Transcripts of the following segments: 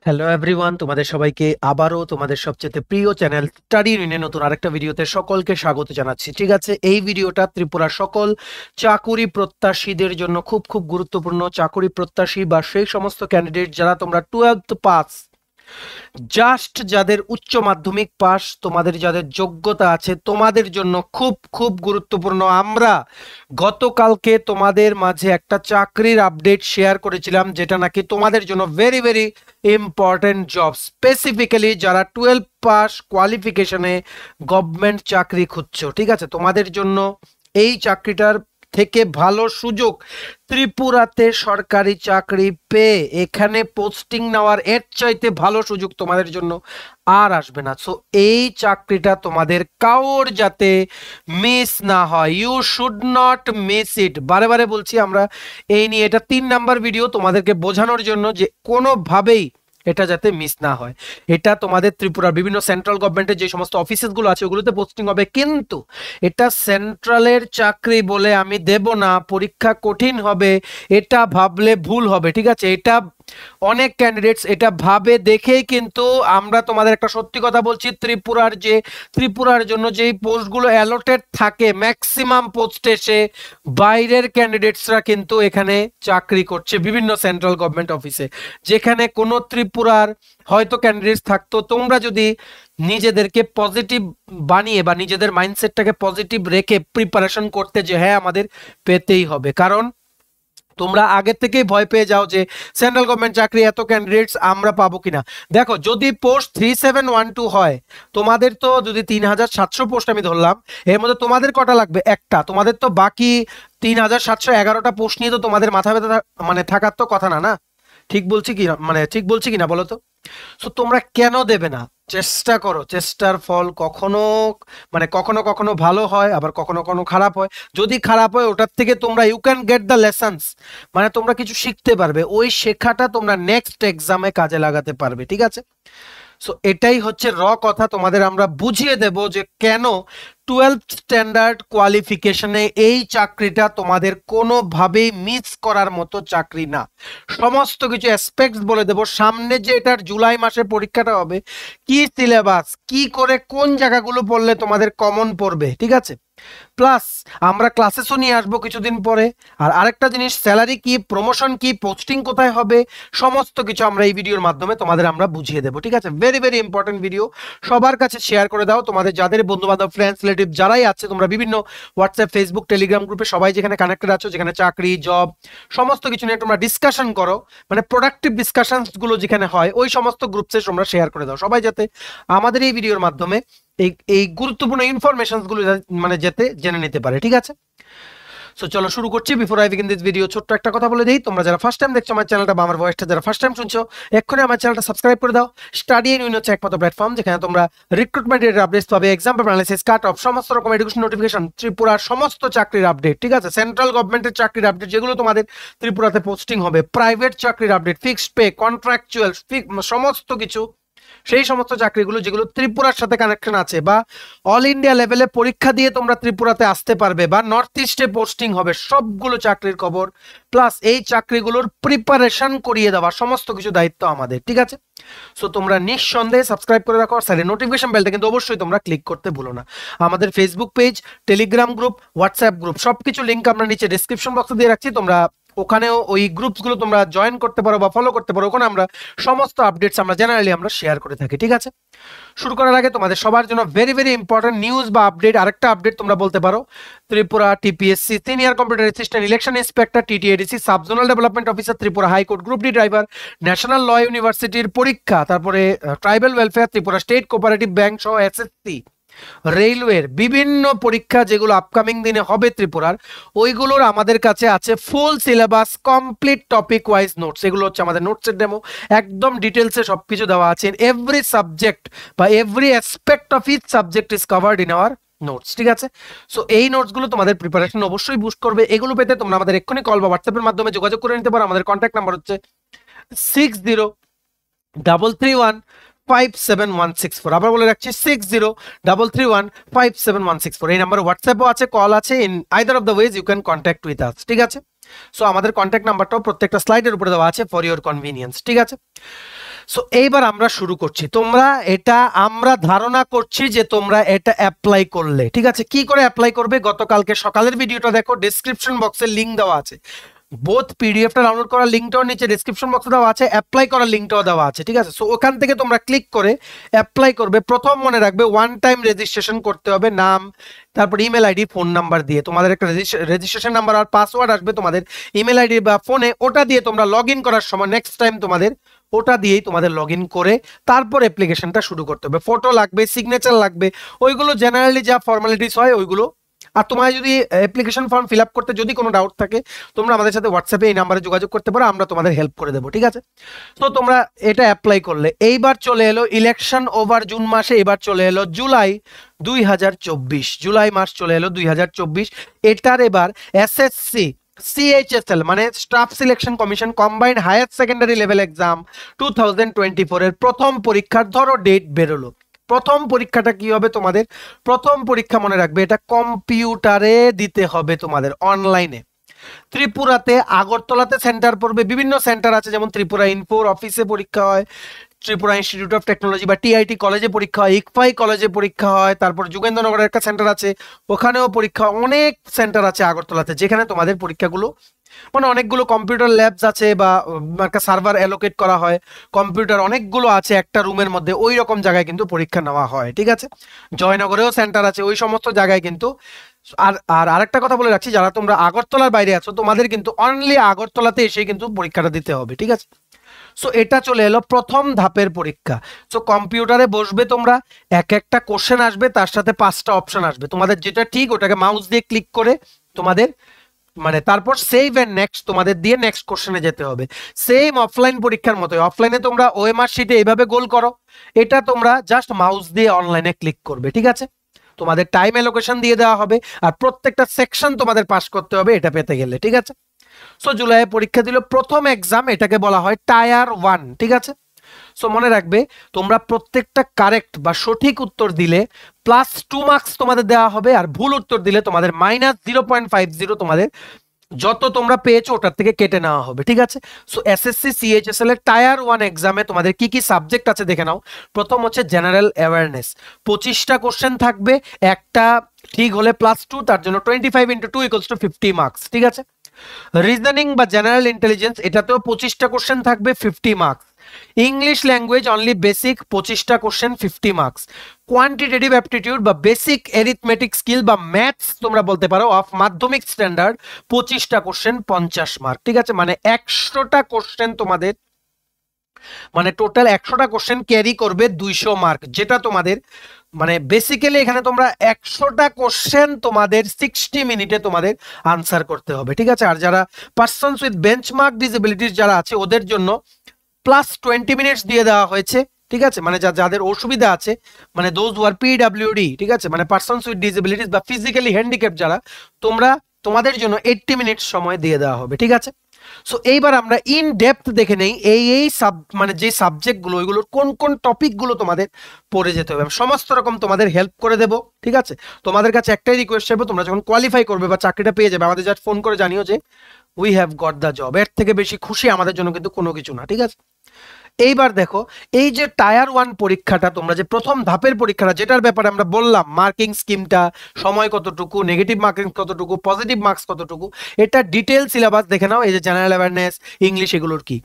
Hello everyone, তোমাদের সবাইকে আবারও তোমাদের সবচেয়ে প্রিয় চ্যানেল স্টাডি ইউনিয়নে নতুন আরেকটা ভিডিওতে সকলকে স্বাগত জানাচ্ছি। ঠিক আছে, এই ভিডিওটা ত্রিপুরার সকল চাকুরি প্রত্যাশীদের জন্য খুব খুব গুরুত্বপূর্ণ। চাকুরি প্রত্যাশী বা সেই সমস্ত ক্যান্ডিডেট যারা তোমরা 12th পাস, জাস্ট যাদের উচ্চ মাধ্যমিক পাস, তোমাদের যাদের যোগ্যতা আছে, তোমাদের জন্য খুব খুব গুরুত্বপূর্ণ। আমরা গতকালকে তোমাদের মাঝে একটা চাকরির আপডেট শেয়ার করেছিলাম, যেটা নাকি তোমাদের জন্য very very important job, specifically যারা 12 পাস কোয়ালিফিকেশনে গভর্নমেন্ট চাকরি খুঁজছো। ঠিক আছে, তোমাদের জন্য এই চাকরিটার থেকে ভালো সুযোগ ত্রিপুরাতে সরকারি চাকরি পেয়ে এখানে পোস্টিং নেওয়ার এর চাইতে ভালো সুযোগ তোমাদের জন্য আর আসবে না। সো এই চাকরিটা তোমাদের কাউর যাতে মিস না হয়, you should not miss it. বারে বারে বলছি আমরা এই নিয়ে, এটা 3 নাম্বার ভিডিও তোমাদেরকে বোঝানোর জন্য যে কোনোভাবেই এটা যাতে মিস না হয়। এটা তোমাদের ত্রিপুরার বিভিন্ন সেন্ট্রাল গভর্নমেন্টের যে সমস্ত অফিসেসগুলো আছে ওগুলোতে পোস্টিং হবে, কিন্তু এটা সেন্ট্রালের চাকরি বলে আমি দেব না, পরীক্ষা কঠিন হবে এটা ভাবলে ভুল হবে। ঠিক আছে, এটা অনেক ক্যান্ডিডেটস এটা ভাবে দেখেই কিন্তু আমরা তোমাদের একটা সত্যি কথা বলছি, ত্রিপুরার জন্য যেই পোস্টগুলো অ্যালটেড থাকে ম্যাক্সিমাম পোস্টে সে বাইরের ক্যান্ডিডেটসরা কিন্তু এখানে চাকরি করছে বিভিন্ন সেন্ট্রাল গভর্নমেন্ট অফিসে, যেখানে কোনো ত্রিপুরার হয়তো ক্যান্ডিডেটস থাকতো। তোমরা যদি নিজেদেরকে পজিটিভ বানিয়ে বা নিজেদের মাইন্ডসেটটাকে পজিটিভ রেখে প্রিপারেশন করতে যে হ্যাঁ আমাদের পেতেই হবে, কারণ তোমরা আগে থেকেই ভয় পেয়ে যাও যে সেন্ট্রাল গভর্নমেন্ট চাকরি এত ক্যান্ডিডেটস আমরা পাবো কিনা। দেখো, যদি পোস্ট 3712 হয়, তোমাদের তো যদি 3700 পোস্ট আমি ধরলাম, এর মধ্যে তোমাদের কটা লাগবে? একটা। তোমাদের তো বাকি 3711টা পোস্ট নিয়ে তো তোমাদের মাথা ব্যথা মানে থাকার তো কথা না, না? ঠিক বলছি কি ঠিক বলছি কিনা বলো তো? সো তোমরা কেন দেবে না? চেষ্টা করো। চেষ্টার ফল কখনো কখনো কখনো ভালো হয়, আবার কখনো কখনো খারাপ হয়। যদি খারাপ হয় ওটার থেকে তোমরা you can get the lessons, তোমরা কিছু শিখতে পারবে, ওই শেখাটা তোমরা নেক্সট এক্সামে কাজে লাগাতে পারবে। ঠিক আছে, সো এটাই হচ্ছে কথা। তোমাদের আমরা বুঝিয়ে দেব যে কেন 12th স্ট্যান্ডার্ড কোয়ালিফিকেশনে এই চাকরিটা তোমাদের কোনোভাবেই মিস করার মতো চাকরি না। সমস্ত কিছু অ্যাসপেক্টস বলে দেব। সামনে যে এটার জুলাই মাসে পরীক্ষাটা হবে, কি সিলেবাস, কি করে কোন জায়গাগুলো পড়লে তোমাদের কমন পড়বে। ঠিক আছে, প্লাস আমরা ক্লাসেসও নিয়ে আসবো কিছুদিন পরে। আর আরেকটা জিনিস, স্যালারি কি, প্রমোশন কি, পোস্টিং কোথায় হবে, সমস্ত কিছু আমরা এই ভিডিওর মাধ্যমে তোমাদের আমরা বুঝিয়ে দেবো। ঠিক আছে, ভেরি ভেরি ইম্পর্টেন্ট ভিডিও। সবার কাছে শেয়ার করে দাও, তোমাদের যাদের বন্ধু বান্ধব, ফ্রেন্ডস, রিলেটিভ যারাই আছে, তোমরা বিভিন্ন হোয়াটসঅ্যাপ, ফেসবুক, টেলিগ্রাম গ্রুপে সবাই যেখানে কানেক্টেড আছো, যেখানে চাকরি, জব, সমস্ত কিছু নিয়ে তোমরা ডিসকাশন করো, প্রোডাক্টিভ ডিসকাশনস গুলো যেখানে হয়, ওই সমস্ত গ্রুপসে তোমরা শেয়ার করে দাও, সবাই যাতে আমাদের এই ভিডিওর মাধ্যমে এই গুরুত্বপূর্ণ ইনফরমেশন গুলো যেতে জেনে নিতে পারে। ঠিক আছে, সো চলো শুরু করছি। Before I begin this video, ছোট্ট একটা কথা বলে দিই, তোমরা যারা ফার্স্ট টাইম দেখছো আমার চ্যানেলটা বা আমার ভয়েসটা যারা ফার্স্ট টাইম শুনছো, এক্ষুনি আমার চ্যানেলটা সাবস্ক্রাইব করে দাও। স্টাডি ইউনিয়ন হচ্ছে একমাত্র প্ল্যাটফর্ম যেখানে তোমরা রিক্রুটমেন্টের আপডেটস পাবে, exam paper analysis, cut off, সমস্ত রকম এডুকেশন নোটিফিকেশন, ত্রিপুরার সমস্ত চাকরির আপডেট। ঠিক আছে, সেন্ট্রাল গভর্নমেন্টের চাকরির আপডেট যেগুলো তোমাদের ত্রিপুরাতে পোস্টিং হবে, প্রাইভেট চাকরির আপডেট, ফিক্সড পে, কন্ট্রাকচুয়াল, সমস্ত কিছু, সেই সমস্ত চাকরিগুলো যেগুলো ত্রিপুরার সাথে কানেকশন আছে, বা অল ইন্ডিয়া লেভেলে পরীক্ষা দিয়ে তোমরা ত্রিপুরাতে আসতে পারবে, বা নর্থ ইস্টে পোস্টিং হবে, সবগুলো চাকরির খবর, প্লাস এই চাকরিগুলোর প্রিপারেশন করিয়ে দেওয়া, সমস্ত কিছু দায়িত্ব আমাদের। ঠিক আছে, সো তোমরা নিঃসন্দেহে সাবস্ক্রাইব করে রাখো, আর সাইডে নোটিফিকেশন বেলটা কিন্তু অবশ্যই তোমরা ক্লিক করতে ভুলো না। আমাদের Facebook page, Telegram group, WhatsApp group, সবকিছু লিঙ্ক আমরা নিচে ডেসক্রিপশন বক্সে দিয়ে রাখছি, তোমরা ওখানেও ওই গ্রুপসগুলো তোমরা জয়েন করতে পারো বা ফলো করতে পারো। ওখানে আমরা সমস্ত আপডেটস আমরা জেনারেলি আমরা শেয়ার করে থাকি। ঠিক আছে, শুরু করার আগে তোমাদের সবার জন্য ভেরি ভেরি ইম্পর্টেন্ট নিউজ বা আপডেট, আরেকটা আপডেট তোমরা বলতে পারো। Tripura TPSC senior computer assistant election inspector, TTADC sub zonal development officer, Tripura high court group D driver, national law ইউনিভার্সিটির পরীক্ষা, তারপরে tribal welfare, Tripura state cooperative bank সহ এসএসসি, রেলওয়ের বিভিন্ন পরীক্ষা যেগুলো আপকামিং দিনে হবে ত্রিপুরার, ওইগুলোর আমাদের কাছে আছে full syllabus, complete topic wise notes. এগুলো হচ্ছে আমাদের নোটসের ডেমো, একদম ডিটেলসে সবকিছু দেওয়া আছে। এভরি সাবজেক্ট বা every aspect of each subject is covered in our notes. ঠিক আছে, সো এই নোটসগুলো তোমাদের প্রিপারেশন অবশ্যই বুস্ট করবে। এগুলো পেতে তোমরা আমাদের এক্ষুনি কল বা হোয়াটসঅ্যাপের মাধ্যমে যোগাযোগ করে নিতে পারো। আমাদের কন্ট্যাক্ট নাম্বার হচ্ছে 6033157164। আবার বলে রাখছি 6033157164। এই নাম্বারে হোয়াটসঅ্যাপও আছে, কল আছে, in either of the ways you can contact with us. ঠিক আছে, সো আমাদের কন্ট্যাক্ট নাম্বারটাও প্রত্যেকটা স্লাইডের উপরে দেওয়া আছে ফর ইওর কনভিনিয়েন্স। ঠিক আছে, সো এইবার আমরা শুরু করছি। তোমরা এটা আমরা ধারণা করছি যে তোমরা এটা অ্যাপ্লাই করলে, ঠিক আছে। কি করে অ্যাপ্লাই করবে? গতকালকে সকালের ভিডিওটা দেখো, ডেসক্রিপশন বক্সে লিংক দেওয়া আছে। বোথ পিডিএফটা ডাউনলোড করার লিংকটাও নিচে ডেসক্রিপশন বক্সে দেওয়া আছে, অ্যাপ্লাই করার লিংকটাও দেওয়া আছে, ঠিক আছে। সো ওখান থেকে তোমরা ক্লিক করে অ্যাপ্লাই করবে। প্রথম মনে রাখবে ওয়ান টাইম রেজিস্ট্রেশন করতে হবে, নাম, তারপর ইমেল আইডি, ফোন নাম্বার দিয়ে। তোমাদের একটা রেজিস্ট্রেশন নাম্বার আর পাসওয়ার্ড আসবে তোমাদের ইমেল আইডি বা ফোনে, ওটা দিয়ে তোমরা লগ ইন করার সময় নেক্সট টাইম তোমাদের ওটা দিয়েই তোমাদের লগ ইন করে তারপর অ্যাপ্লিকেশনটা শুরু করতে হবে। ফটো লাগবে, সিগনেচার লাগবে, ওইগুলো জেনারেলি যা ফর্মালিটিস হয় ওইগুলো। আর তোমার যদি অ্যাপ্লিকেশন ফর্ম ফিল আপ করতে যদি কোনো ডাউট থাকে, তোমরা আমাদের সাথে হোয়াটসঅ্যাপে এই নাম্বারে যোগাযোগ করতে পারো, আমরা তোমাদের হেল্প করে দেবো, ঠিক আছে। তো তোমরা এটা অ্যাপ্লাই করলে এইবার চলে এলো ইলেকশন ওভার জুন মাসে, এবার চলে এলো জুলাই 2024, জুলাই মাস চলে এলো 2024। এটার এবার এসএসসি সিএইচএসএল মানে staff selection commission combined higher secondary level exam 2024 এর প্রথম পরীক্ষার ধরো ডেট বেরোলো। প্রথম পরীক্ষাটা কি হবে তোমাদের? প্রথম পরীক্ষা মনে রাখবে এটা কম্পিউটারে দিতে হবে তোমাদের, অনলাইনে। ত্রিপুরাতে আগরতলাতে সেন্টার পড়বে, বিভিন্ন সেন্টার আছে, যেমন ত্রিপুরা ইনফোর অফিসে পরীক্ষা হয়, ত্রিপুরা ইনস্টিটিউট অফ টেকনোলজি বা টিআইটি কলেজে পরীক্ষা হয়, ইকফাই কলেজে পরীক্ষা হয়, তারপর যোগেন্দ্রনগরের একটা সেন্টার আছে ওখানেও পরীক্ষা, অনেক সেন্টার আছে আগরতলাতে যেখানে তোমাদের পরীক্ষাগুলো মানে অনেকগুলো কম্পিউটার ল্যাবস আছে বা একটা সার্ভার অ্যালোকেট করা হয়, কম্পিউটার অনেকগুলো আছে একটা রুমের মধ্যে, ওই রকম জায়গায় কিন্তু পরীক্ষা নেওয়া হয়, ঠিক আছে। জয়নগরেও সেন্টার আছে, ওই সমস্ত জায়গায় কিন্তু। আর আর আরেকটা কথা বলে রাখছি, যারা তোমরা আগরতলার বাইরে আছো তোমাদের কিন্তু অনলি আগরতলাতে এসে কিন্তু পরীক্ষাটা দিতে হবে, ঠিক আছে। সো এটা চলে এলো প্রথম ধাপের পরীক্ষা। সো কম্পিউটারে বসবে তোমরা, এক একটা কোশ্চেন আসবে, তার সাথে 5টা অপশন আসবে, তোমাদের যেটা ঠিক ওটাকে মাউস দিয়ে ক্লিক করে তোমাদের মানে তারপর সেভ এন্ড নেক্সট তোমাদের দিয়ে নেক্সট কোশ্চেনে যেতে হবে। সেম অফলাইন পরীক্ষার মতোই, অফলাইনে তোমরা ওএমআর শিটে এইভাবে গোল করো, এটা তোমরা জাস্ট মাউস দিয়ে অনলাইনে ক্লিক করবে, ঠিক আছে। তোমাদের টাইম অ্যালোকেশন দিয়ে দেওয়া হবে আর প্রত্যেকটা সেকশন তোমাদের পাস করতে হবে এটা পেতে গেলে, ঠিক আছে। সো জুলাইয়ে পরীক্ষা দিল প্রথম এক্সাম, এটাকে বলা হয় টায়ার 1, ঠিক আছে। সো মনে রাখবে তোমরা প্রত্যেকটা কারেক্ট বা সঠিক উত্তর দিলে +2 মার্কস তোমাদের দেওয়া হবে, আর ভুল উত্তর দিলে তোমাদের -0.50 তোমাদের যত তোমরা পেয়েছো ওটার থেকে কেটে নেওয়া হবে, ঠিক আছে। সো এসএসসি সিএইচএসএল এর টায়ার 1 এক্সামে তোমাদের কি কি সাবজেক্ট আছে দেখে নাও। প্রথম হচ্ছে জেনারেল অ্যাওয়ারনেস, 25টা কোশ্চেন থাকবে, একটা ঠিক হলে +2, তার জন্য 25 × 2 = 50 মার্কস, ঠিক আছে। রিজনিং বা জেনারেল ইন্টেলিজেন্স, এটাতেও 25টা কোশ্চেন থাকবে, 50 marks. English language only basic, 25টা কোশ্চেন, 50 মার্কস। কোয়ান্টিটেটিভ অ্যাপটিটিউড বা বেসিক অ্যারিথমেটিক স্কিল বা ম্যাথস তোমরা বলতে পারো অফ মাধ্যমিক স্ট্যান্ডার্ড, 25টা কোশ্চেন, 50 মার্ক, ঠিক আছে। মানে 100টা কোশ্চেন তোমাদের, মানে টোটাল 100টা কোশ্চেন ক্যারি করবে 200 মার্ক, যেটা তোমাদের মানে বেসিক্যালি এখানে তোমরা 100টা কোশ্চেন তোমাদের 60 মিনিটে তোমাদের আনসার করতে হবে, ঠিক আছে। আর যারা পারসনস উইথ বেঞ্চমার্ক ডিসেবিলিটিস যারা আছে ওদের জন্য +20 মিনিটস দিয়ে দেওয়া হয়েছে, ঠিক আছে। মানে যাদের অসুবিধা আছে, মানে দোজ হু আর পিডব্লিউডি, ঠিক আছে, মানে পারসনস উইথ ডিসেবিলিটিস বা ফিজিক্যালি হ্যান্ডিক্যাপ যারা, তোমাদের জন্য 80 মিনিটস সময় দিয়ে দেওয়া হবে, ঠিক আছে। সো এইবার আমরা ইন ডেপথ দেখে নেই এই মানে যে সাবজেক্টগুলো ওইগুলোর কোন কোন টপিকগুলো তোমাদের পড়ে যেতে হবে, সমস্ত রকম তোমাদের হেল্প করে দেবো, ঠিক আছে। তোমাদের কাছে একটাই রিকোয়েস্ট চাইবো, তোমরা যখন কোয়ালিফাই করবে বা চাকরিটা পেয়ে যাবে আমাদের জাস্ট ফোন করে জানিও যে we have got the job. এর থেকে বেশি খুশি আমাদের জন্য কিন্তু কোনো কিছু না, ঠিক আছে। এইবার দেখো এই যে টায়ার 1 পরীক্ষাটা, তোমরা যে প্রথম ধাপের পরীক্ষাটা যেটার ব্যাপারে আমরা বললাম মার্কিং স্কিমটা, সময় কতটুকু, নেগেটিভ মার্কিং কতটুকু, পজিটিভ মার্কস কতটুকু, এটা ডিটেল সিলেবাস দেখে নাও। এই যে জেনারেল অ্যাওয়ারনেস, ইংলিশ, এগুলোর কি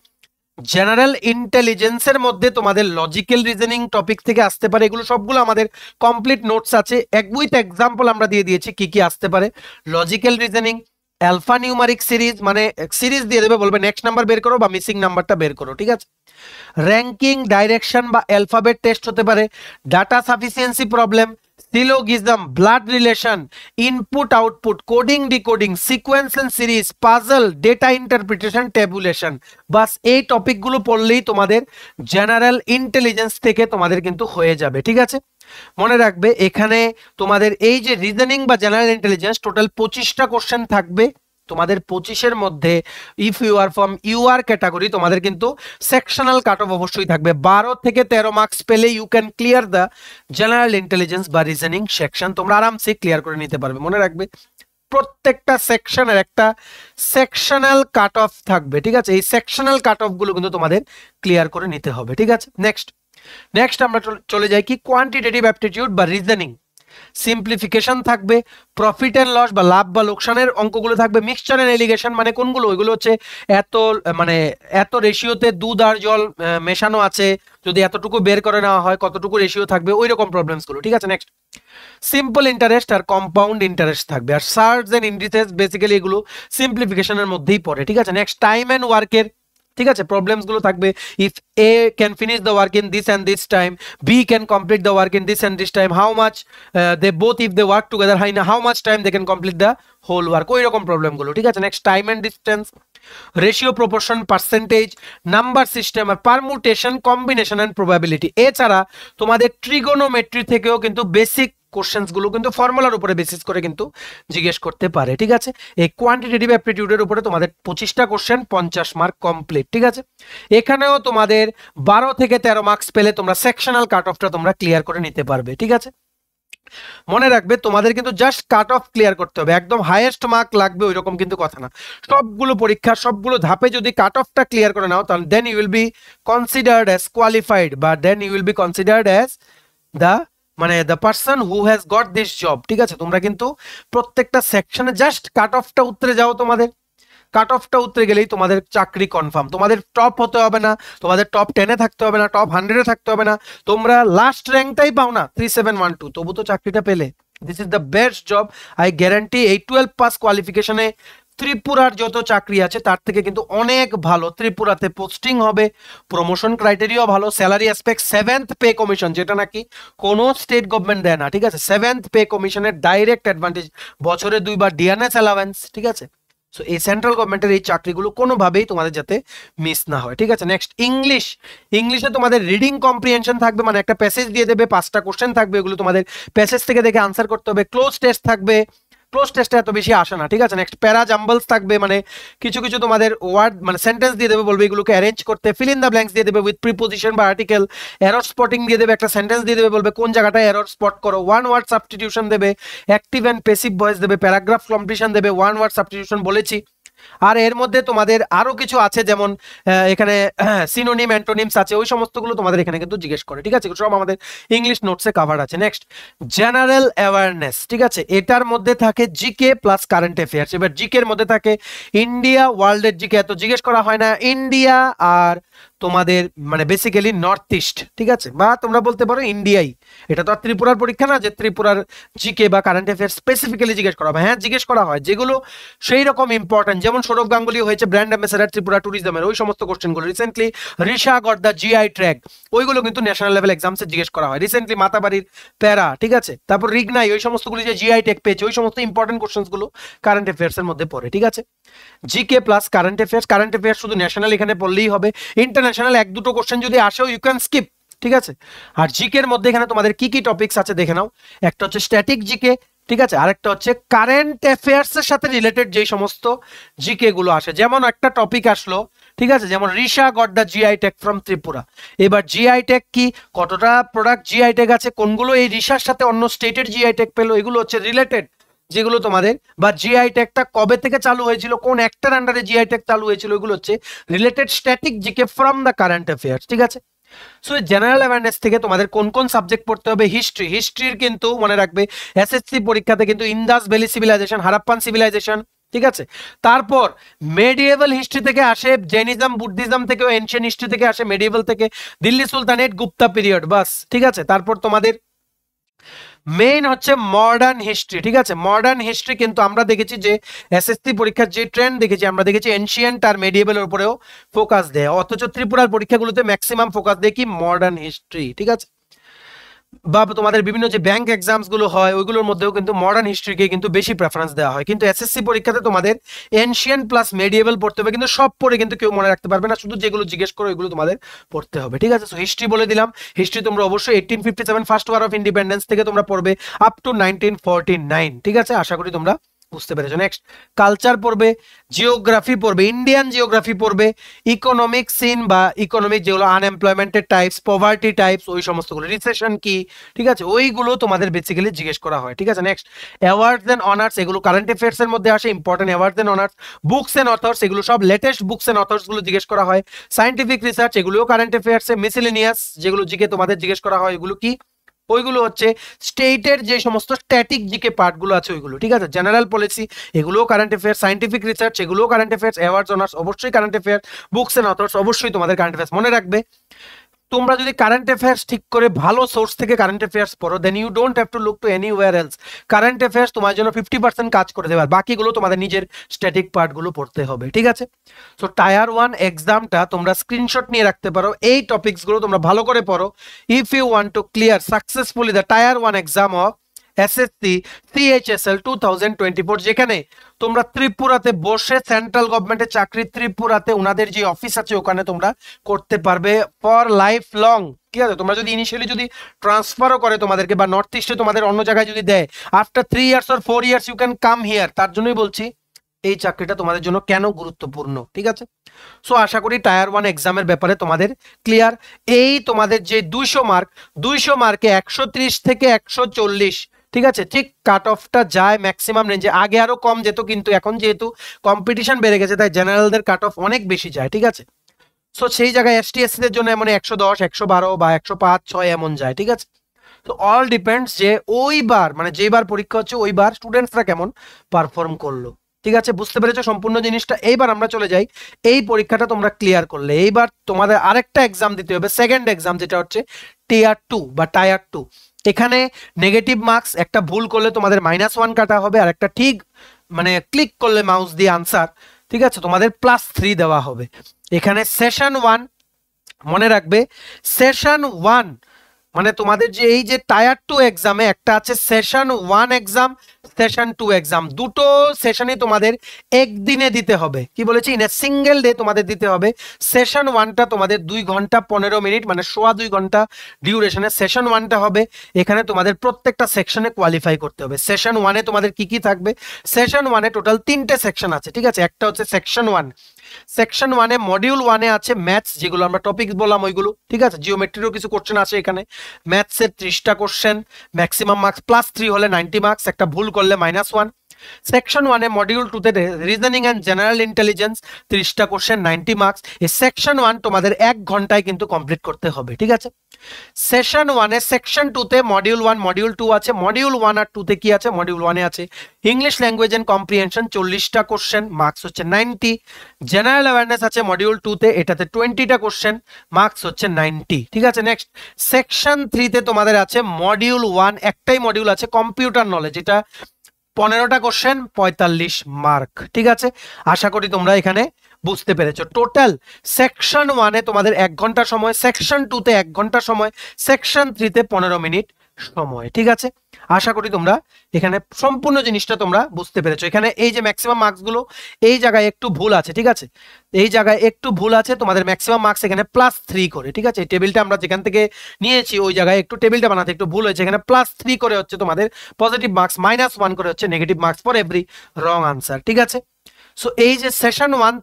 জেনারেল ইন্টেলিজেন্সের মধ্যে তোমাদের লজিক্যাল রিজনিং টপিক থেকে আসতে পারে, এগুলো সবগুলো আমাদের কমপ্লিট নোটস আছে, উইথ এক্সাম্পল আমরা দিয়ে দিয়েছি কি কি আসতে পারে। Logical reasoning, alpha numeric series, মানে সিরিজ দিয়ে দেবে, বলবে নেক্সট নাম্বার বের করো বা মিসিং নাম্বারটা বের করো, ঠিক আছে। র্যাঙ্কিং, ডাইরেকশন বা অ্যালফাবেট টেস্ট হতে পারে, data sufficiency problem, syllogism, blood relation, input output, coding decoding, sequence and series, puzzle, data interpretation, tabulation, বাস এই টপিকগুলো পড়লেই তোমাদের জেনারেল ইন্টেলিজেন্স থেকে তোমাদের কিন্তু হয়ে যাবে, ঠিক আছে। মনে রাখবে এখানে তোমাদের এই যে রিজনিং বা জেনারেল ইন্টেলিজেন্স টোটাল 25টা কোশ্চেন থাকবে, তোমাদের 25-এর মধ্যে if you are from UR category তোমাদের কিন্তু সেকশনাল কাট অফ অবশ্যই থাকবে, 12 থেকে 13 মার্কস পেলে you can clear the general intelligence বা রিজনিং সেকশন, তোমরা আরামসে ক্লিয়ার করে নিতে পারবে। মনে রাখবে প্রত্যেকটা সেকশনের একটা সেকশনাল কাট অফ থাকবে, ঠিক আছে? এই সেকশনাল কাট অফ গুলো কিন্তু তোমাদের ক্লিয়ার করে নিতে হবে, ঠিক আছে? নেক্সট আমরা চলে যাই কি কোয়ান্টিটেটিভ অ্যাপটিটিউড বা রিজনিং। সিম্পলিফিকেশন থাকবে, প্রফিট এন্ড লস বা লাভ বা লোকসানের অঙ্কগুলো থাকবে, মিক্সচার এন্ড এলিগেশন মানে কোনগুলো, ওইগুলো হচ্ছে এত মানে এত রেশিওতে দুধ আর জল মেশানো আছে, যদি এতটুকু বের করে নেওয়া হয় কতটুকু রেশিও থাকবে, ওই রকম প্রবলেমস গুলো, ঠিক আছে? নেক্সট সিম্পল ইন্টারেস্ট আর কম্পাউন্ড ইন্টারেস্ট থাকবে, আর সার্জ এন্ড ইন্ডিসেস বেসিক্যালি এগুলো সিম্পলিফিকেশনের মধ্যেই পড়ে, ঠিক আছে? নেক্সট টাইম এন্ড ওয়ার্কের, ঠিক আছে, প্রবলেমস গুলো থাকবে। If A can finish the work in this and this time, B can complete the work in this and this time, how much they both if they work together how much time they can complete the whole work, ওই রকম problem গুলো, ঠিক আছে? Next time and distance, ratio, proportion, percentage, number system আর permutation, combination and probability. এছাড়া তোমাদের trigonometry থেকেও কিন্তু বেসিক কোশ্চেন্স গুলো কিন্তু ফর্মুলার উপরে বেসিস করে কিন্তু জিজ্ঞেস করতে পারে, ঠিক আছে? এই কোয়ান্টিটেটিভ অ্যাপটিটিউডের উপরে তোমাদের 25টা কোশ্চেন, 50 মার্ক কমপ্লিট, ঠিক আছে? এখানেও তোমাদের 12 থেকে 13 মার্কস পেলে তোমরা সেকশনাল কাট অফটা তোমরা ক্লিয়ার করে নিতে পারবে, ঠিক আছে? মনে রাখবে তোমাদের কিন্তু জাস্ট কাট অফ ক্লিয়ার করতে হবে, একদম হাইয়েস্ট মার্ক লাগবে ওইরকম কিন্তু কথা না। সবগুলো পরীক্ষা সবগুলো ধাপে যদি কাট অফটা ক্লিয়ার করে নাও তাহলে then you will be considered as qualified বা then you will be considered as the the person who has got this job, ঠিক আছে? তোমরা কিন্তু প্রত্যেকটা সেকশনে জাস্ট কাট অফটা উতরে যাও, তোমাদের কাট অফটা উতরে গেলেই তোমাদের চাকরি কনফার্ম। তোমাদের টপ হতে হবে না, তোমাদের টপ 10-এ থাকতে হবে না, টপ 100-এ থাকতে হবে না, তোমরা লাস্ট র্যাঙ্কটাই পাও না 3712, তবু তো চাকরিটা পেলে। This is the best job, I guarantee. এই 12 পাস কোয়ালিফিকেশনে ত্রিপুরার যত চাকরি আছে তার থেকে কিন্তু অনেক ভালো। ত্রিপুরাতে পোস্টিং হবে, প্রমোশন ক্রাইটেরিয়া ভালো, salary aspect, 7th pay commission যেটা নাকি কোনো স্টেট গভর্নমেন্ট দেয় না, ঠিক আছে? 7th পে কমিশনের ডাইরেক্ট অ্যাডভান্টেজ, বছরে 2বার ডিএনএস অ্যালাওয়েন্স, ঠিক আছে? সো এই সেন্ট্রাল গভর্নমেন্টের এই চাকরিগুলো কোনোভাবেই তোমাদের যাতে মিস না হয়, ঠিক আছে? নেক্সট ইংলিশে তোমাদের রিডিং কম্প্রিহেনশন থাকবে, মানে একটা প্যাসেজ দিয়ে দেবে, 5টা কোশ্চেন থাকবে, এগুলো তোমাদের প্যাসেজ থেকে দেখে আনসার করতে হবে। ক্লোজ টেস্ট থাকবে, ক্লোজ টেস্টে এত বেশি আসে না, ঠিক আছে? নেক্সট প্যারা জাম্বলস থাকবে, মানে কিছু কিছু তোমাদের ওয়ার্ড মানে সেন্টেন্স দিয়ে দেবে, বলবে এগুলোকে অ্যারেঞ্জ করতে, ফিল ইন দ্য ব্ল্যাঙ্কস দিয়ে দেবে উইথ প্রিপোজিশন বা আর্টিকেল, এরর স্পটিং দিয়ে দেবে, একটা সেন্টেন্স দিয়ে দেবে, বলবে কোন জায়গাটায় এরর স্পট করো, ওয়ান ওয়ার্ড সাবস্টিটিউশন দেবে, অ্যাক্টিভ অ্যান্ড প্যাসিভ ভয়েস দেবে, প্যারাগ্রাফ কমপ্লিশন দেবে, ওয়ান ওয়ার্ড সাবস্টিটিউশন বলেছি। আর এর মধ্যে তোমাদের আরো কিছু আছে, যেমন এখানে সিনোনিম, অ্যান্টোনিমস আছে, ওই সমস্তগুলো তোমাদের এখানে কিন্তু জিজ্ঞেস করে, ঠিক আছে? সব আমাদের ইংলিশ নোটসে কভার আছে। নেক্সট জেনারেল অ্যাওয়ারনেস, ঠিক আছে? এটার মধ্যে থাকে জিকে প্লাস কারেন্ট অ্যাফেয়ার্স। এবার জিকে এর মধ্যে থাকে ইন্ডিয়া, ওয়ার্ল্ডের জিকে এত জিজ্ঞেস করা হয় না, ইন্ডিয়া আর তোমাদের মানে বেসিক্যালি নর্থ ইস্ট, ঠিক আছে? বা তোমরা বলতে পারো ইন্ডিয়াই। এটা তো আর ত্রিপুরার পরীক্ষা না যে ত্রিপুরার জিকে বা কারেন্ট অ্যাফেয়ার্স স্পেসিফিক্যালি জিজ্ঞেস করা হয়। হ্যাঁ, জিজ্ঞেস করা হয় যেগুলো সেই রকম ইম্পর্টেন্ট, যেমন সৌরভ গাঙ্গুলি হয়েছে ব্র্যান্ড অ্যাম্বাসেডর ত্রিপুরা ট্যুরিজমের, ওই সমস্ত কোশ্চেনগুলো। Recently Risha got the GI track, ওইগুলো কিন্তু ন্যাশনাল লেভেল এক্সামসে জিজ্ঞেস করা হয়। রিসেন্টলি মাতাবাড়ির প্যারা, ঠিক আছে? তারপর রিগনাই, ওই সমস্তগুলো যে জিআই টেক পেয়েছে, ওই সমস্ত ইম্পর্টেন্ট কোশ্চেনগুলো কারেন্ট অ্যাফেয়ার্স এর মধ্যে পড়ে, ঠিক আছে? জিকে প্লাস কারেন্ট অ্যাফেয়ার্স শুধু ন্যাশনাল এখানে পড়লেই হবে, ইন্টারন্যাশনাল এক দুটো কোশ্চেন যদি আসেও ইউ ক্যান স্কিপ, ঠিক আছে? আর জিকে এর মধ্যে এখানে তোমাদের কি কি টপিকস আছে দেখে নাও। একটা হচ্ছে স্ট্যাটিক জিকে, ঠিক আছে? আরেকটা হচ্ছে কারেন্ট অ্যাফেয়ার্স এর সাথে রিলেটেড যেই সমস্ত জিকে গুলো আসে, যেমন একটা টপিক আসলো, ঠিক আছে, যেমন Risha got the GI tag from Tripura. এবার জিআই ট্যাগ কি, কতটা প্রোডাক্ট জিআই ট্যাগ আছে, কোনগুলো এই ঋষার সাথে অন্য স্টেটের জিআই ট্যাগ পেলো, এগুলো হচ্ছে রিলেটেড যেগুলো তোমাদের, বা জিআই ট্যাগটা কবে থেকে চালু হয়েছিল, কোন একটার আন্ডারে জিআই ট্যাগ চালু হয়েছিল, এগুলো হচ্ছে related static GK from the current affairs, ঠিক আছে? সো জেনারেল অ্যাওয়ারনেস থেকে তোমাদের কোন কোন সাবজেক্ট পড়তে হবে, হিস্ট্রির কিন্তু মনে রাখবে এসএসসি পরীক্ষাতে কিন্তু Indas valley civilisation, Harappan civilisation, ঠিক আছে? তারপর মেডিয়েভাল হিস্ট্রি থেকে আসে জৈনিজম, বুদ্ধিজম থেকেও, এনশিয়েন্ট হিস্ট্রি থেকে আসে, মেডিয়েভাল থেকে দিল্লি সুলতানেট, গুপ্তা পিরিয়ড, বাস, ঠিক আছে? তারপর তোমাদের মেইন হচ্ছে মডার্ন হিস্ট্রি, ঠিক আছে? মডার্ন হিস্ট্রি কিন্তু আমরা দেখেছি যে এসএসসি পরীক্ষার যে ট্রেন্ড দেখেছি, আমরা দেখেছি এনশিয়েন্ট আর মেডিয়েভালের উপরেও ফোকাস দেয়, অথচ ত্রিপুরার পরীক্ষাগুলোতে ম্যাক্সিমাম ফোকাস দেয় কি মডার্ন হিস্ট্রি, ঠিক আছে? বা তোমাদের বিভিন্ন যে ব্যাংক এক্সামস গুলো হয় ওইগুলোর মধ্যেও কিন্তু মডার্ন হিস্ট্রিকে কিন্তু বেশি প্রেফারেন্স দেওয়া হয়। কিন্তু এসএসসি পরীক্ষাতে তোমাদের এনশিয়েন্ট প্লাস মেডিয়েভাল পড়তে হবে, কিন্তু সব পড়ে কিন্তু কেউ মনে রাখতে পারবে না, শুধু যেগুলো জিজ্ঞেস করো ওইগুলো তোমাদের পড়তে হবে, ঠিক আছে? সো হিস্ট্রি বলে দিলাম। হিস্ট্রি তোমরা অবশ্যই 1857 ফার্স্ট ওয়ার অফ ইন্ডিপেন্ডেন্স থেকে তোমরা পড়বে আপ টু 1949, ঠিক আছে? আশা করি তোমরা বুঝতে পেরেছো? নেক্সট কালচার পড়বে, জিওগ্রাফি পড়বে, ইন্ডিয়ান জিওগ্রাফি পড়বে, ইকোনমিক সিন বা ইকোনমিক যেগুলো আনএমপ্লয়মেন্টের টাইপস, পভার্টি টাইপস, ওই সমস্তগুলো, রিসেশন কি, ঠিক আছে, ওইগুলো তোমাদের বেসিক্যালি জিজ্ঞেস করা হয়, ঠিক আছে। নেক্সট অ্যাওয়ার্ডস এন্ড অনার্স, এগুলো কারেন্ট অ্যাফেয়ার্স এর মধ্যে আসে, important awards and honours, books and authors, এগুলো সব লেটেস্ট বুকস এন্ড অথর্স গুলো জিজ্ঞেস করা হয়, সায়েন্টিফিক রিসার্চ, এগুলোও কারেন্ট অ্যাফেয়ার্স এ, মিসেলেনিয়াস যেগুলো জিকে তোমাদের জিজ্ঞেস করা হয়, এগুলো কি, ওইগুলো হচ্ছে স্টেটের যে সমস্ত স্ট্যাটিক জিকে পার্টগুলো আছে ওইগুলো, ঠিক আছে। জেনারেল পলিসি, এগুলোও কারেন্ট অ্যাফেয়ার্স, সায়েন্টিফিক রিসার্চ, এগুলোও কারেন্ট অ্যাফেয়ার্স, অ্যাওয়ার্ডস অনার্স অবশ্যই current affairs, books and authors অবশ্যই তোমাদের কারেন্ট অ্যাফেয়ার্স। মনে রাখবে, তোমরা যদি কারেন্ট অ্যাফেয়ার্স ঠিক করে ভালো সোর্স থেকে কারেন্ট অ্যাফেয়ার্স পড়ো, then you don't have to look to anywhere else. Current affairs তোমার জন্য 50% কাজ করে দেবে, আর বাকিগুলো তোমাদের নিজের স্ট্যাটিক পার্টগুলো পড়তে হবে, ঠিক আছে। সো টায়ার 1 এক্সামটা তোমরা স্ক্রিনশট নিয়ে রাখতে পারো, এই টপিকসগুলো তোমরা ভালো করে পড়ো if you want to clear successfully the tier 1 exam of SSC CHSL 2024, যেখানে তোমরা ত্রিপুরাতে বসে সেন্ট্রাল গভর্নমেন্টের চাকরি, ত্রিপুরাতে ওনাদের যে অফিস আছে ওখানে তোমরা করতে পারবে ফর লাইফ লং, ঠিক আছে। তোমরা যদি ইনিশিয়ালি যদি ট্রান্সফারও করে তোমাদেরকে, বা নর্থ ইস্টে তোমাদের অন্য জায়গায় যদি দেয়, after 3 years or 4 years you can come here. তার জন্যই বলছি এই চাকরিটা তোমাদের জন্য কেন গুরুত্বপূর্ণ, ঠিক আছে। সো আশা করি টায়ার 1 এক্সামের ব্যাপারে তোমাদের ক্লিয়ার। এই তোমাদের যে 200 মার্কে 130 থেকে 140, ঠিক আছে, ঠিক কাট অফটা যায় ম্যাক্সিমাম রেঞ্জে। আগে আরো কম যেত, কিন্তু এখন যেহেতু কম্পিটিশন বেড়ে গেছে তাই জেনারেলদের কাট অফ অনেক বেশি যায়, ঠিক আছে। সো সেই জায়গায় এসটি এসসি দের জন্য এমন 110, 112 বা 105, 6 এমন যায়, ঠিক আছে। তো অল ডিপেন্ডস যে ওইবার মানে যেবার পরীক্ষা হচ্ছে ওইবার স্টুডেন্টসরা কেমন পারফর্ম করলো, ঠিক আছে। বুঝতে পেরেছো সম্পূর্ণ জিনিসটা? এইবার আমরা চলে যাই, এই পরীক্ষাটা তোমরা ক্লিয়ার করলে এইবার তোমাদের আরেকটা এক্সাম দিতে হবে, সেকেন্ড এক্সাম, যেটা হচ্ছে টিয়ার 2 বা টায়ার 2। এখানে নেগেটিভ মার্কস, একটা ভুল করলে তোমাদের -1 কাটা হবে, আর একটা ঠিক মানে ক্লিক করলে মাউস দিয়ে আনসার, ঠিক আছে, তোমাদের +3 দেওয়া হবে। এখানে সেশন 1 মনে রাখবে, সেশন 1 মানে তোমাদের যে এই যে টায়ার 2 এক্সামে একটা আছে সেশন 1 এক্সাম, সেশন 2 এক্সাম, দুটো সেশনই তোমাদের একদিনে দিতে হবে। কি বলেছি? ইন এ সিঙ্গেল ডে তোমাদের দিতে হবে। সেশন 1টা তোমাদের 2 ঘন্টা 15 মিনিট মানে 2.25 ঘন্টা ডিউরেশনে সেশন 1টা হবে। এখানে তোমাদের প্রত্যেকটা সেকশনে কোয়ালিফাই করতে হবে। সেশন 1এ তোমাদের কি কি থাকবে? সেশন 1এ টোটাল 3টে সেকশন আছে, ঠিক আছে। একটা হচ্ছে সেকশন 1, সেকশন 1এ মডিউল 1এ আছে ম্যাথস, যেগুলো আমরা টপিক বললাম ওইগুলো, ঠিক আছে। জিওমেট্রিরও কিছু কোশ্চেন আছে এখানে, ম্যাথসের 30টা কোশ্চেন, ম্যাক্সিমাম মার্কস +3 হলে 90 মার্কস, একটা ভুল করলে -1। সেকশন 1এ মডিউল 2তে রিজনিং এন্ড জেনারেল ইন্টেলিজেন্স 30টা কোশ্চেন, 90 মার্কস। এই সেকশন 1 তোমাদের 1 ঘন্টায় কিন্তু কমপ্লিট করতে হবে, ঠিক আছে। সেশন 1এ সেকশন 2তে মডিউল 1 মডিউল 2 আছে। মডিউল 1 আর 2তে কি আছে? মডিউল 1এ আছে ইংলিশ ল্যাঙ্গুয়েজ এন্ড কম্প্রিহেনশন 40টা কোশ্চেন, মার্কস হচ্ছে 90। জেনারেল অ্যাওয়ারনেস আছে মডিউল 2তে, এটাতে 20টা কোশ্চেন, মার্কস হচ্ছে 90, ঠিক আছে। নেক্সট সেকশন 3তে তোমাদের আছে মডিউল 1, একটাই মডিউল আছে কম্পিউটার নলেজ, এটা 15টা কোশ্চেন, 45 মার্ক, ঠিক আছে। আশা করি তোমরা এখানে বুঝতে পেরেছো। টোটাল সেকশন 1এ তোমাদের 1 ঘন্টা সময়, সেকশন 2তে 1 ঘন্টা সময়, সেকশন 3তে 15 মিনিট সময়, ঠিক আছে। আশা করি তোমরা এখানে সম্পূর্ণ জিনিসটা তোমরা বুঝতে পেরেছো। এখানে এই যে ম্যাক্সিমাম মার্কস গুলো, এই জায়গায় একটু ভুল আছে, ঠিক আছে, এই জায়গায় একটু ভুল আছে, তোমাদের ম্যাক্সিমাম মার্কস এখানে +3 করে, ঠিক আছে। এই টেবিলটা আমরা যেখান থেকে নিয়েছি ওই জায়গায় একটু টেবিলটা বানাতে একটু ভুল হয়েছে, এখানে +3 করে হচ্ছে তোমাদের পজিটিভ মার্কস, -1 করে হচ্ছে negative marks for every wrong answer, ঠিক আছে। সো এই যে সেশন 1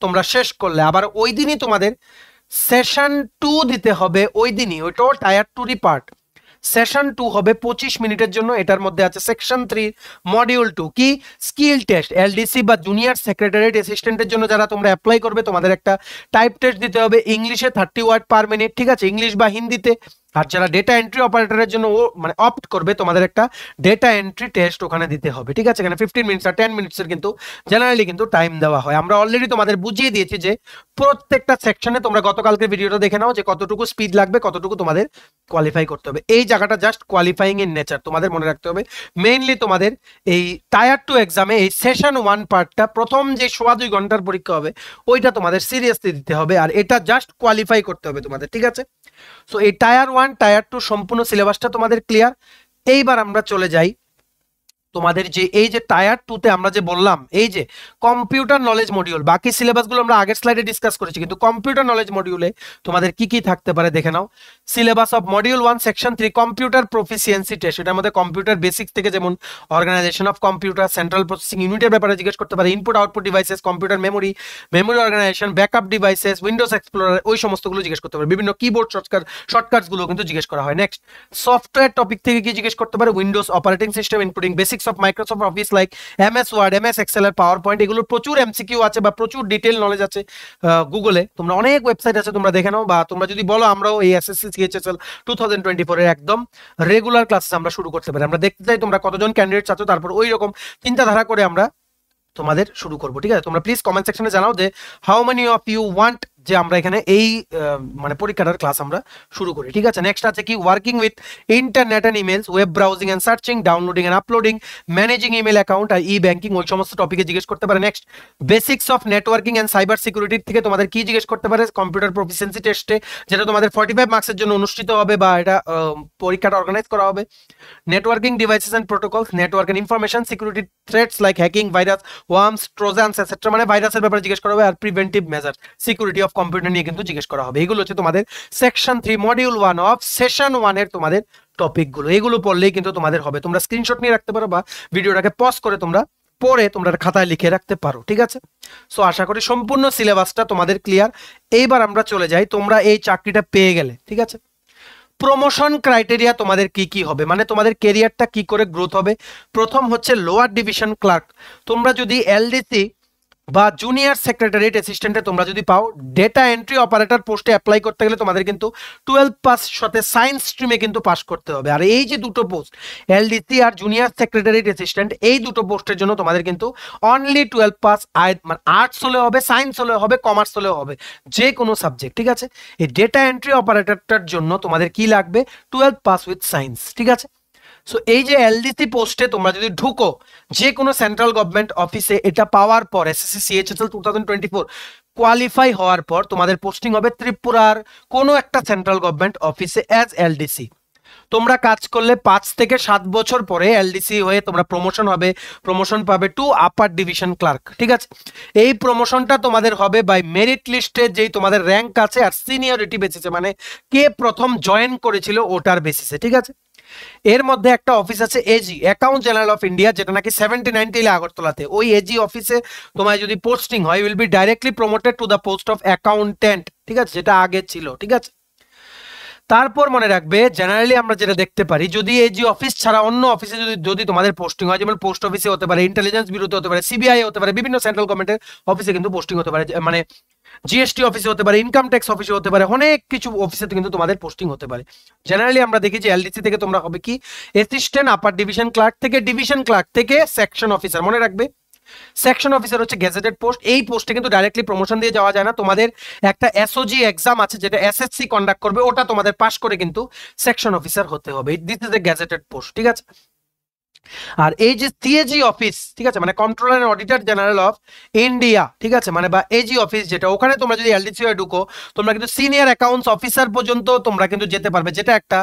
তোমরা শেষ করলে, আবার ওই দিনই তোমাদের সেশন 2 দিতে হবে, ওই দিনই, ওইটাও টায়ার 2 পার্ট। সেশন 2 হবে 25 মিনিটের জন্য, এটার মধ্যে আছে সেকশন 3 মডিউল 2 কি স্কিল টেস্ট, এলডিসি বা জুনিয়র সেক্রেটারিয়েট অ্যাসিস্ট্যান্টের জন্য যারা তোমরা অ্যাপ্লাই করবে তোমাদের একটা টাইপ টেস্ট দিতে হবে, ইংলিশে 30 ওয়ার্ড পার মিনিট, ঠিক আছে, ইংলিশ বা হিন্দিতে। আর যারা ডেটা এন্ট্রি অপারেটরের জন্য মানে অপ্ট করবে তোমাদের একটা ডেটা এন্ট্রি টেস্ট ওখানে দিতে হবে, ঠিক আছে। এখানে 15 মিনিটস আর 10 মিনিটসের কিন্তু জেনারেলি কিন্তু টাইম দেওয়া হয়। আমরা অলরেডি তোমাদের বুঝিয়ে দিয়েছি যে প্রত্যেকটা সেকশনে, তোমরা গতকালকে ভিডিওটা দেখে নাও যে কতটুকু স্পিড লাগবে, কতটুকু তোমাদের কোয়ালিফাই করতে হবে। এই জায়গাটা জাস্ট কোয়ালিফাইং ইন নেচার, তোমাদের মনে রাখতে হবে। মেইনলি তোমাদের এই টায়ার 2 এক্সামে এই সেশন 1 পার্টটা, প্রথম যে 2.25 ঘন্টার পরীক্ষা হবে ওইটা তোমাদের সিরিয়াসলি দিতে হবে, আর এটা জাস্ট কোয়ালিফাই করতে হবে তোমাদের, ঠিক আছে। সো এই টায়ার 1 টায়ার 2 সম্পূর্ণ সিলেবাসটা তোমাদের ক্লিয়ার। এইবার আমরা চলে যাই তোমাদের যে এই যে টায়ার 2 তে আমরা যে বললাম এই যে কম্পিউটার নলেজ মডিউল, বাকি সিলেবাসগুলো আমরা আগের স্লাইডে ডিসকাস করেছি, কিন্তু কম্পিউটার নলেজ মডিউলে তোমাদের কি কি থাকতে পারে দেখে নাও। Syllabus of module 1 section 3 computer proficiency test, এটার মধ্যে কম্পিউটার বেসিক্স থেকে যেমন organization of computer, central processing ইউনিটের ব্যাপারে জিজ্ঞেস করতে পারে, input output devices, computer memory, memory organization, backup devices, Windows Explorer, ওই সমস্তগুলো জিজ্ঞেস করতে পারে। বিভিন্ন কিবোর্ড শর্টকাটস গুলো কিন্তু জিজ্ঞেস করা হয়। নেক্সট সফটওয়্যার টপিক থেকে কি জিজ্ঞেস করতে পারে, Windows operating system including basics of Microsoft Office like MS Word, MS Excel আর পাওয়ার পয়েন্ট, এগুলো প্রচুর এমসিকিউ আছে বা প্রচুর ডিটেল নলেজ আছে গুগলে, তোমরা অনেক ওয়েবসাইট আছে তোমরা দেখে নাও, বা তোমরা যদি বলো আমরাও এই এসএসসি সিএইচএসএল 2024 এর একদম রেগুলার ক্লাসেস আমরা শুরু করতে পারি। আমরা দেখতে চাই তোমরা কতজন ক্যান্ডিডেট আছো, তারপর ওই রকম চিন্তাধারা করে আমরা তোমাদের শুরু করবো। ঠিক আছে, তোমরা প্লিজ কমেন্ট সেকশনে জানাও যে how many of you want যে আমরা এখানে এই মানে পরীক্ষাটার ক্লাস আমরা শুরু করি। ঠিক আছে, নেক্সট আছে কি working with internet and emails, web browsing and searching, downloading and uploading, managing email account আর ই ব্যাংকিং, ওই সমস্ত টপিকে জিজ্ঞেস করতে পারে। Next basics of networking and cyber security থেকে তোমাদের কি জিজ্ঞেস করতে পারে, কম্পিউটার প্রফিসিয়েন্সি টেস্টে, যেটা তোমাদের 45 মার্কসের জন্য অনুষ্ঠিত হবে বা এটা পরীক্ষাটা অর্গানাইজ করা হবে। Networking devices and protocols, network and information security threats like hacking, virus, worms, Trojans etcetera, মানে ভাইরাসের ব্যাপারে জিজ্ঞেস করা হবে। আর preventive measure, security of computer নিয়ে কিন্তু জিজ্ঞেস করা হবে। এগুলো হচ্ছে তোমাদের সেকশন 3 মডিউল 1 অফ সেশন 1 এর তোমাদের টপিকগুলো। এগুলো পড়লেই কিন্তু তোমাদের হবে। তোমরা স্ক্রিনশট নিয়ে রাখতে পারো বা ভিডিওটাকে পজ করে তোমরা পরে তোমরা খাতায় লিখে রাখতে পারো। ঠিক আছে, সো আশা করি সম্পূর্ণ সিলেবাসটা তোমাদের ক্লিয়ার। এইবার আমরা চলে যাই, তোমরা এই চাকরিটা পেয়ে গেলে, ঠিক আছে, প্রমোশন ক্রাইটেরিয়া তোমাদের কি কি হবে, মানে তোমাদের কেরিয়ারটা কি করে গ্রোথ হবে। প্রথম হচ্ছে লোয়ার ডিভিশন ক্লার্ক, তোমরা যদি এলডিসি বা জুনিয়র সেক্রেটারিয়েট অ্যাসিস্ট্যান্টে তোমরা যদি পাও, ডেটা এন্ট্রি অপারেটর পোস্টে অ্যাপ্লাই করতে গেলে তোমাদের কিন্তু 12 পাস সাথে সায়েন্স স্ট্রিমে কিন্তু পাস করতে হবে। আর এই যে দুটো পোস্ট এলডিসি আর জুনিয়র সেক্রেটারিয়েট অ্যাসিস্ট্যান্ট, এই দুটো পোস্টের জন্য তোমাদের কিন্তু অনলি 12 পাস, মানে আর্টস হলে হবে, সায়েন্স হলে হবে, কমার্স হলেও হবে, যে কোনো সাবজেক্ট। ঠিক আছে, এই ডেটা এন্ট্রি অপারেটরটার জন্য তোমাদের কি লাগবে, 12 পাস উইথ সায়েন্স। ঠিক আছে, সো এই যে এলডিসি পোস্টে তোমরা যদি ঢুকো যে কোনো সেন্ট্রাল গভর্নমেন্ট অফিসে, এটা পাওয়ার পর এসএসসি সিএইচএসএল 2024 কোয়ালিফাই হওয়ার পর তোমাদের পোস্টিং হবে ত্রিপুরার কোনো একটা সেন্ট্রাল গভর্নমেন্ট অফিসে অ্যাজ এলডিসি। তোমরা কাজ করলে 5 থেকে 7 বছর পরে এলডিসি হয়ে তোমরা প্রমোশন হবে, প্রমোশন পাবে টু আপার ডিভিশন ক্লার্ক। ঠিক আছে, এই প্রমোশনটা তোমাদের হবে বাই মেরিট লিস্টে, যেই তোমাদের র্যাঙ্ক আছে, আর সিনিয়রিটি বেসিসে, মানে কে প্রথম জয়েন করেছিল ওটার বেসিসে। ঠিক আছে, এর মধ্যে একটা অফিস আছে AG, account general of India, যেটা নাকি 79 টিলে আগরতলাতে। ওই এজি অফিসে তোমায় যদি পোস্টিং হয়, will be directly promoted to the post of accountant. ঠিক আছে, যেটা আগে ছিল। ঠিক আছে, তারপর মনে রাখবে জেনারেলি আমরা যেটা দেখতে পারি, যদি এজি অফিস ছাড়া অন্য অফিসে যদি তোমাদের পোস্টিং হয়, যেমন পোস্ট অফিসে হতে পারে, ইন্টেলিজেন্স ব্যুরোতে হতে পারে, সিবিআই হতে পারে, বিভিন্ন সেন্ট্রাল গভর্নমেন্টের অফিসে কিন্তু পোস্টিং হতে পারে, মানে জিএসটি অফিসে হতে পারে, ইনকাম ট্যাক্স অফিসে হতে পারে, অনেক কিছু অফিসে কিন্তু তোমাদের পোস্টিং হতে পারে। জেনারেলি আমরা দেখি যে এলডিসি থেকে তোমরা হবে কি অ্যাসিস্ট্যান্ট আপার ডিভিশন ক্লার্ক, থেকে ডিভিশন ক্লার্ক থেকে সেকশন অফিসার। মনে রাখবে সেকশন অফিসার হচ্ছে গেজেটেড পোস্ট, এই পোস্টে কিন্তু ডাইরেক্টলি প্রমোশন দিয়ে যাওয়া যায় না, তোমাদের একটা এসওজি এক্সাম আছে যেটা এসএসসি কন্ডাক্ট করবে, ওটা তোমাদের পাস করে কিন্তু সেকশন অফিসার হতে হবে। This is a gazetted post. ঠিক আছে, আর এই যে সিএজি অফিস, ঠিক আছে, মানে controller and auditor general of India, ঠিক আছে, মানে বা এজি অফিস যেটা, ওখানে তোমরা যদি এলডিসি হয়ে ঢুকো, তোমরা কিন্তু সিনিয়র অ্যাকাউন্টস অফিসার পর্যন্ত তোমরা কিন্তু যেতে পারবে, যেটা একটা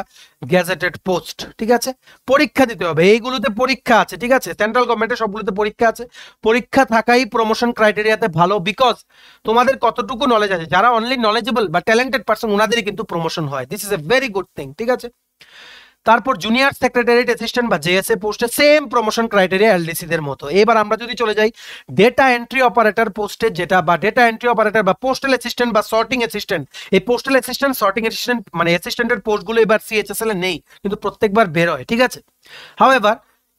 গ্যাজেটেড পোস্ট। ঠিক আছে, পরীক্ষা দিতে হবে, এইগুলোতে পরীক্ষা আছে। ঠিক আছে, সেন্ট্রাল গভর্নমেন্টের সবগুলোতে পরীক্ষা আছে, পরীক্ষা থাকাই প্রমোশন ক্রাইটেরিয়াতে ভালো, বিকজ তোমাদের কতটুকু নলেজ আছে, যারা অনলি নলেজেবল বা ট্যালেন্টেড পারসন, ওনাদেরই কিন্তু প্রমোশন হয়। This is a very good thing. ঠিক আছে, তারপর জুনিয়র সেক্রেটারিয়েট অ্যাসিস্ট্যান্ট বা জেএসএ পোস্টে সেম প্রমোশন ক্রাইটেরিয়া এলডিসি দের মতো। এবার আমরা যদি চলে যাই ডেটা এন্ট্রি অপারেটর পোস্টে, যেটা বা ডেটা এন্ট্রি অপারেটর বা পোস্টাল অ্যাসিস্ট্যান্ট বা সর্টিং অ্যাসিস্ট্যান্ট, এই পোস্টাল অ্যাসিস্ট্যান্ট, সর্টিং অ্যাসিস্ট্যান্ট মানে অ্যাসিস্ট্যান্টের পোস্টগুলো এবার সিএইচএসএল এ নেই, কিন্তু প্রত্যেকবার বের হয়। ঠিক আছে, হাউএভার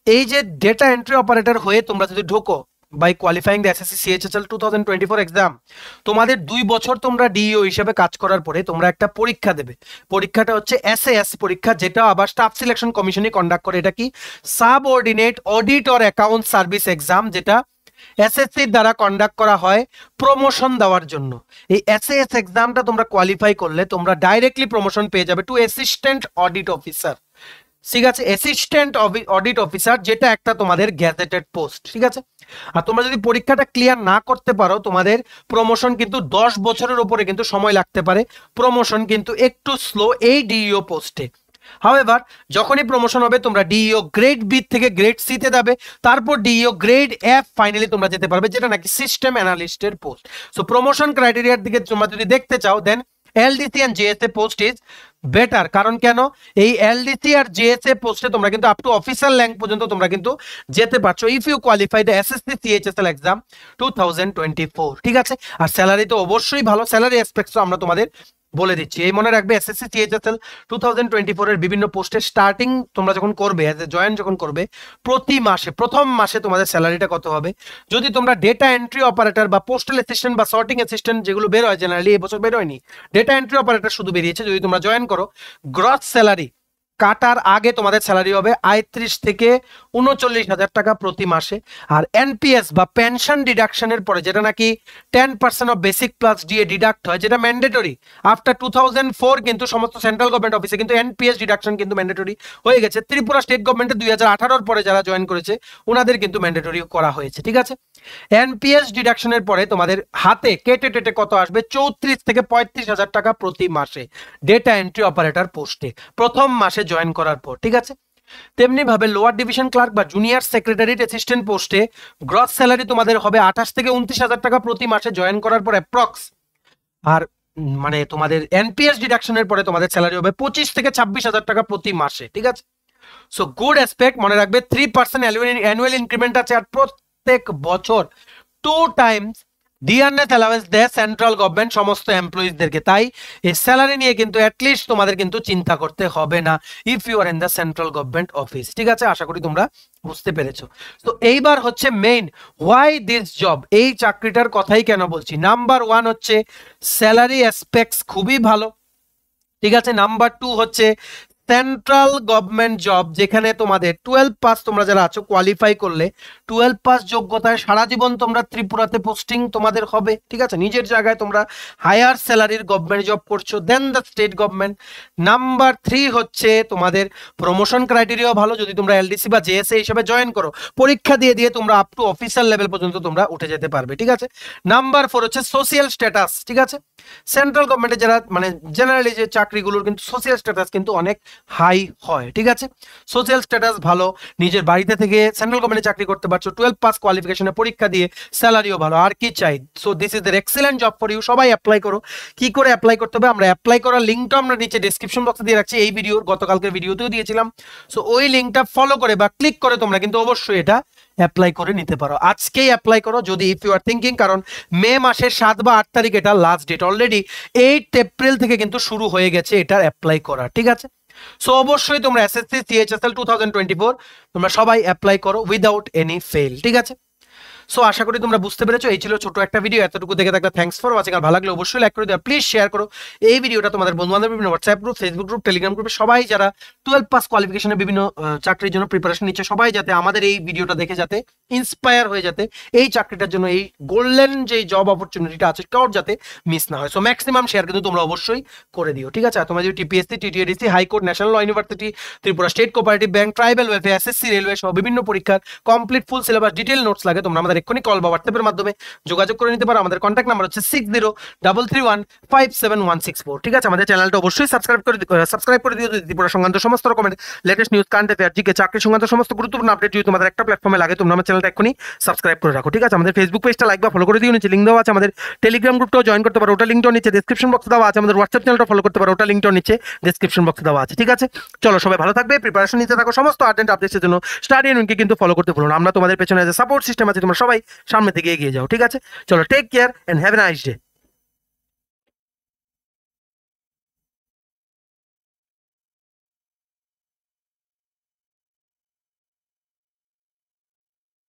এই যে ডেটা এন্ট্রি অপারেটর হয়ে তোমরা যদি ঢোকো by qualifying the SSC CHSL 2024 exam, তোমাদের 2 বছর তোমরা ডিইও হিসেবে কাজ করার পরে তোমরা একটা পরীক্ষা দেবে। পরীক্ষাটা হচ্ছে এসএএস পরীক্ষা, যেটা আবার স্টাফ সিলেকশন কমিশনই কন্ডাক্ট করে। এটা কি subordinate audit or account service exam, যেটা এসএসসির দ্বারা কন্ডাক্ট করা হয় প্রমোশন দেওয়ার জন্য। এই এসএএস এক্সামটা তোমরা কোয়ালিফাই করলে তোমরা ডাইরেক্টলি প্রমোশন পেয়ে যাবে টু অ্যাসিস্ট্যান্ট অডিট অফিসার। ঠিক আছে, অ্যাসিস্ট্যান্ট অডিট অফিসার, যেটা একটা তোমাদের গ্যাজেটেড পোস্ট। ঠিক আছে, আর তোমরা যদি পরীক্ষাটা ক্লিয়ার না করতে পারো, তোমাদের প্রমোশন কিন্তু 10 বছরের উপরে কিন্তু সময় লাগতে পারে, প্রমোশন কিন্তু একটু স্লো এই ডিইও পোস্টে। হাউএভার যখনই প্রমোশন হবে তোমরা ডিইও গ্রেড বি থেকে গ্রেড সি তে যাবে, তারপর ডিইও গ্রেড এফ ফাইনালি তোমরা যেতে পারবে, যেটা নাকি সিস্টেম অ্যানালিস্টের পোস্ট। সো প্রমোশন ক্রাইটেরিয়ার দিকে তোমরা যদি দেখতে চাও then LDC and JSA post is better. কারণ কেন, এই এলডিসি আর জেএসএ পোস্টে তোমরা কিন্তু আপ টু অফিসার র্যাঙ্ক পর্যন্ত তোমরা কিন্তু যেতে পারছো if you qualify the SSC CHSL exam 2024। ঠিক আছে, আর স্যালারি তো অবশ্যই ভালো, স্যালারি অ্যাসপেক্টস আমরা তোমাদের বলে দিচ্ছি। এই মনে রাখবে এসএসসি সিএইচএসএল 2024 এর বিভিন্ন পোস্টে স্টার্টিং তোমরা যখন করবে, এজ এ জয়েন যখন করবে, প্রতি মাসে প্রথম মাসে তোমাদের স্যালারিটা কত হবে। যদি তোমরা ডেটা এন্ট্রি অপারেটর বা পোস্টাল অ্যাসিস্ট্যান্ট বা সর্টিং অ্যাসিস্ট্যান্ট যেগুলো বের হয় জেনারেলি, এবছর বের হয়নি, ডেটা এন্ট্রি অপারেটর শুধু বেরিয়েছে, যদি তোমরা জয়েন করো গ্রস স্যালারি কাটার আগে তোমাদের স্যালারি হবে ৩৫ থেকে ৩৯,০০০ টাকা প্রতি মাসে। আর এনপিএস বা পেনশন ডিডাকশনের পরে, যেটা নাকি 10% of basic plus DA deduct হয়, যেটা ম্যান্ডেটরি আফটার 2004, কিন্তু সমস্ত সেন্ট্রাল গভর্নমেন্ট অফিসে কিন্তু এনপিএস ডিডাকশন কিন্তু ম্যান্ডেটরি হয়ে গেছে। ত্রিপুরা স্টেট গভর্নমেন্টে 2018 পরে যারা জয়েন করেছে ওনাদের কিন্তু ম্যান্ডেটরি করা হয়েছে। ঠিক আছে, এনপিএস ডিডাকশনের পরে তোমাদের হাতে কেটে টেটে কত আসবে, 34 থেকে 35,০০০ টাকা প্রতি মাসে ডেটা এন্ট্রি অপারেটর পোস্টে প্রথম মাসে জয়েন করার পর। ঠিক আছে, তেমনি ভাবে লোয়ার ডিভিশন ক্লার্ক বা জুনিয়র সেক্রেটারিট অ্যাসিস্ট্যান্ট পোস্টে গ্রস স্যালারি তোমাদের হবে 28 থেকে 29,০০০ টাকা প্রতি মাসে জয়েন করার পর অ্যাপ্রক্স। আর মানে তোমাদের এনপিএস ডিডাকশনের পরে তোমাদের স্যালারি হবে 25 থেকে 26,০০০ টাকা প্রতি মাসে। ঠিক আছে, সো গুড অ্যাসপেক্ট, মনে রাখবে 3% অ্যানুয়াল ইনক্রিমেন্ট আছে, আর প্রত্যেক বছর 2 টাইমস ডিআরএস অ্যালাওয়েন্স দেয় সেন্ট্রাল গভর্নমেন্ট সমস্ত এমপ্লয়িজদেরকে। তাই এই স্যালারি নিয়ে কিন্তু অ্যাটলিস্ট তোমাদের কিন্তু চিন্তা করতে হবে না if you are in the central government office. ঠিক আছে, আশা করি তোমরা বুঝতে পেরেছো। তো এইবার হচ্ছে মেইন হোয়াই দিস জব, এই চাকরিটার কথাই কেন বলছি। নাম্বার 1 হচ্ছে স্যালারি অ্যাসপেক্টস খুবই ভালো। ঠিক আছে, নাম্বার 2 হচ্ছে সেন্ট্রাল গভর্নমেন্ট জব, যেখানে তোমাদের 12 পাস তোমরা যারা আছো কোয়ালিফাই করলে 12 পাস যোগ্যতায় সারা জীবন তোমরা ত্রিপুরাতে পোস্টিং তোমাদের হবে। ঠিক আছে, নিজের জায়গায় তোমরা হায়ার স্যালারির গভর্নমেন্ট জব করছো দেন দ্য স্টেট গভর্নমেন্ট। নাম্বার 3 হচ্ছে তোমাদের প্রমোশন ক্রাইটেরিয়া ভালো, যদি তোমরা এলডিসি বা জেএসএ হিসেবে জয়েন করো পরীক্ষা দিয়ে দিয়ে তোমরা আপ টু অফিসার লেভেল পর্যন্ত তোমরা উঠে যেতে পারবে। ঠিক আছে, নাম্বার 4 হচ্ছে সোশিয়াল স্ট্যাটাস। ঠিক আছে, সেন্ট্রাল গভর্নমেন্টের যারা মানে জেনারেলি যে চাকরিগুলোর কিন্তু সোশিয়াল স্ট্যাটাস কিন্তু অনেক হাই হয়। ঠিক আছে, সোশ্যাল স্ট্যাটাস ভালো, নিজের বাড়িতে থেকে সেন্ট্রাল গভর্নমেন্টে চাকরি করতে পারছো, 12 পাস কোয়ালিফিকেশনে পরীক্ষা দিয়ে, স্যালারিও ভালো, আর কি চাই। So this is the excellent job for you. সবাই অ্যাপ্লাই করো। কি করে অ্যাপ্লাই করতে হবে, আমরা অ্যাপ্লাই করার লিঙ্কটা আমরা নিচে ডেসক্রিপশন বক্সে দিয়ে রাখছি, এই ভিডিওর গতকালকের ভিডিওতেও দিয়েছিলাম। সো ওই লিঙ্কটা ফলো করে বা ক্লিক করে তোমরা কিন্তু অবশ্যই এটা অ্যাপ্লাই করে নিতে পারো। আজকেই অ্যাপ্লাই করো যদি ইফ ইউ আর থিঙ্কিং, কারণ মে মাসের 7 বা 8 তারিখ এটা লাস্ট ডেট, অলরেডি 8 এপ্রিল থেকে কিন্তু শুরু হয়ে গেছে এটার অ্যাপ্লাই করা। ঠিক আছে, সো অবশ্যই তোমরা এসএসসি সিএইচএসএল 2024 তোমরা সবাই অ্যাপ্লাই করো উইদাউট এনি ফেল। ঠিক আছে, সো আশা করি তোমরা বুঝতে পেরেছো। এই ছিল ছোট একটা ভিডিও, এতটুকু দেখে থাকলে থ্যাঙ্কস ফর ওয়াচিং। আর ভালো লাগলে অবশ্যই লাইক করে দিও, প্লিজ শেয়ার করো এই ভিডিওটা তোমাদের বন্ধু বান্ধব বিভিন্ন WhatsApp group, Facebook group, Telegram গ্রুপে সবাই যারা 12 পাস কোয়ালিফিকেশনে বিভিন্ন চাকরির জন্য প্রিপারেশন নিচ্ছে, সবাই যাতে আমাদের এই ভিডিওটা দেখে যাতে ইন্সপায়ার হয়ে যাতে এই চাকরিটার জন্য এই গোল্ডেন যে জব অপরচুনিটিটা আছে কারোর যাতে মিস না হয়। সো ম্যাক্সিমাম শেয়ার কিন্তু তোমরা অবশ্যই করে দিও। ঠিক আছে, আর তোমরা যদি TPSC, TTADC, high court, national law university, Tripura state cooperative bank, tribal welfare, SSC, railway সহ বিভিন্ন পরীক্ষার complete full syllabus detail notes লাগে, তোমরা আমাদের এক্ষুনি কল বা হোয়াটসঅ্যাপের মাধ্যমে যোগাযোগ করে নিতে পারো। আমাদের কন্ট্যাক্ট নাম্বার হচ্ছে 6033157164। ঠিক আছে, আমাদের চ্যানেলটা অবশ্যই সাবস্ক্রাইব করে দিও যদি ত্রিপুরা সংক্রান্ত সমস্ত রকমের latest news, current affair, GK, চাকরি সংক্রান্ত সমস্ত গুরুত্বপূর্ণ আপডেট যদি তোমাদের একটা প্ল্যাটফর্মে লাগে তোমরা আমার চ্যানেলটা এক্ষুনি সাবস্ক্রাইব করে রাখো। ঠিক আছে, আমাদের ফেসবুক পেজটা লাইক বা ফলো করে দিও, নিচে লিঙ্ক দেওয়া আছে। আমাদের টেলিগ্রাম গ্রুপটাও জয়েন করতে পারো, ওটা লিঙ্কটাও নিচে ডেসক্রিপশন বক্সে দেওয়া আছে। আমাদের হোয়াটসঅ্যাপ চ্যানেলটা ফলো করতে পারো, ওটা লিঙ্কটাও নিচে ডেসক্রিপশন বক্সে দেওয়া আছে। ঠিক আছে, চলো সবাই ভালো থাকবে, প্রিপারেশন নিতে থাকো, সমস্ত আর্জেন্ট আপডেটসের জন্য স্টাডি ইউনিয়নকে কিন্তু ফলো করতে ভুলো না। আমরা তোমাদের পেছনে যে সাপোর্ট সিস্টেম আছে, তোমরা সবাই সামনে থেকে এগিয়ে যাও। ঠিক আছে, চলো take care and have a nice day.